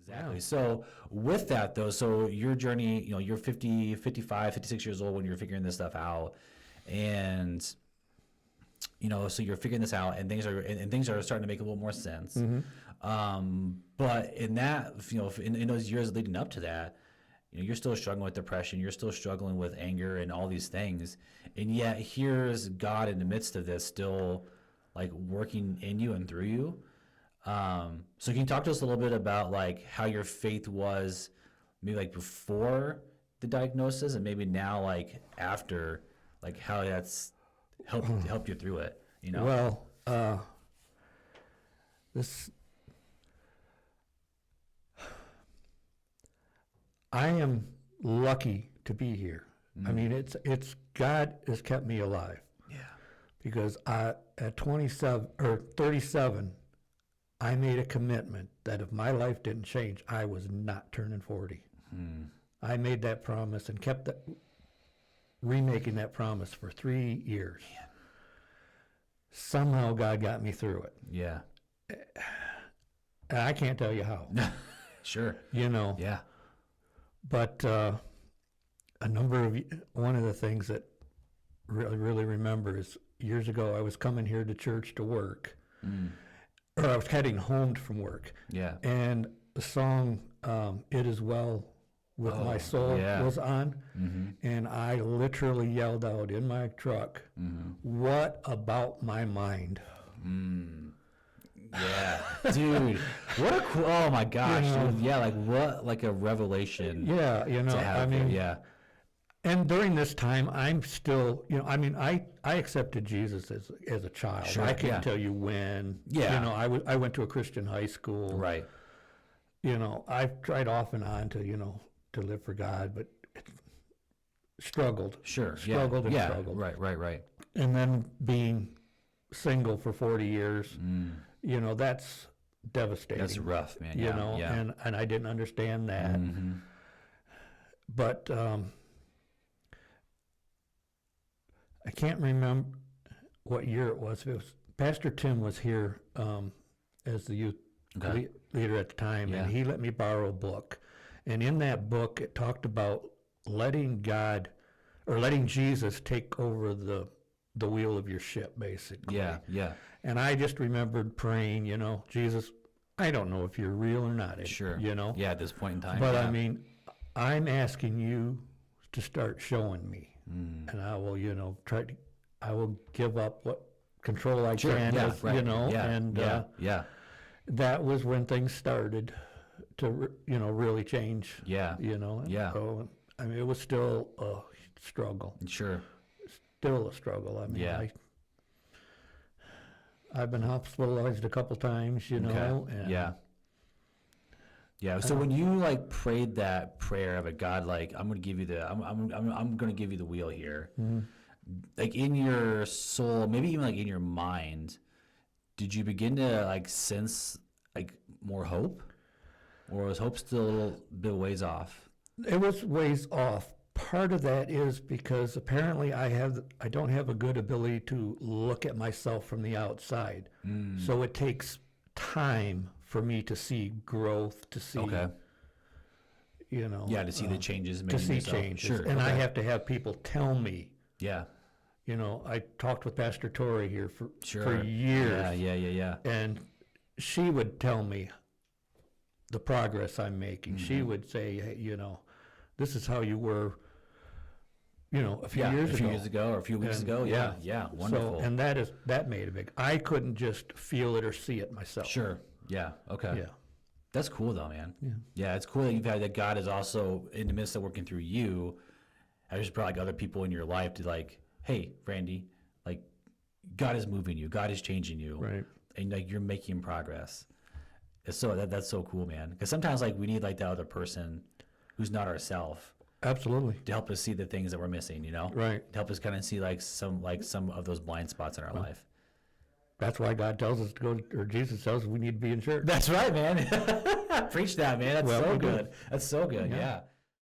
Exactly. So with that though, so your journey, you're 50, 55, 56 years old when you're figuring this stuff out. And, so you're figuring this out and things are starting to make a little more sense. But in that, in those years leading up to that, you're still struggling with depression. You're still struggling with anger and all these things. And yet here's God in the midst of this still like working in you and through you. So can you talk to us a little bit about like how your faith was maybe like before the diagnosis and maybe now like after, like how that's helped you through it, Well, this I am lucky to be here. I mean, it's God has kept me alive. Yeah. Because at 27 or 37, I made a commitment that if my life didn't change, I was not turning 40. I made that promise and kept remaking that promise for 3 years. Man. Somehow God got me through it. Yeah. And I can't tell you how. Sure. Yeah. But one of the things that really remember is years ago I was coming here to church to work, or I was heading home from work. Yeah. And the song "It Is Well with My Soul" was on, and I literally yelled out in my truck, "What about my mind?" Yeah, dude, what a cool! Oh my gosh, dude. Yeah, like what, like a revelation. Yeah, I mean, yeah. And during this time, I'm still, I mean, I accepted Jesus as a child. Sure, I can't tell you when. Yeah. I went to a Christian high school. Right. I've tried off and on to, to live for God, but struggled. Sure. Struggled and struggled. Right. And then being single for 40 years, that's devastating. That's rough, man. And I didn't understand that. But I can't remember what year it was. It was Pastor Tim was here as the youth leader at the time, and he let me borrow a book. And in that book, it talked about letting Jesus take over the wheel of your ship, basically. Yeah. And I just remembered praying, Jesus, I don't know if you're real or not. Sure. Yeah, at this point in time. But I mean, I'm asking you to start showing me. And I will, I will give up what control I can, that was when things started to, really change. Yeah. So, I mean, it was still a struggle. Sure. Still a struggle. I mean, I've been hospitalized a couple times, And Yeah. So when you like prayed that prayer of a God, like I'm going to give you I'm going to give you the wheel here. Like in your soul, maybe even like in your mind, did you begin to like sense like more hope, or was hope still a little bit ways off? It was ways off. Part of that is because apparently I don't have a good ability to look at myself from the outside. So it takes time for me to see growth, to see, to see the changes. To see changes. Sure. And I have to have people tell me. Yeah. I talked with Pastor Tori here for years. Yeah. And she would tell me the progress I'm making. She would say, hey, this is how you were, a few years ago or a few weeks ago. Yeah. Wonderful. So, and that made a big, I couldn't just feel it or see it myself. Sure. Yeah. Okay. Yeah. That's cool though, man. Yeah. It's cool that you've had that God is also in the midst of working through you. I just brought like other people in your life to like, hey, Randy, like God is moving you. God is changing you. Right. And like you're making progress. It's so that's so cool, man. Because sometimes like we need like that other person who's not ourself. Absolutely. To help us see the things that we're missing, Right. To help us kind of see like some of those blind spots in our life. That's why God tells us to go, or Jesus tells us we need to be in church. That's right, man. Preach that, man. That's so good. That's so good. Yeah.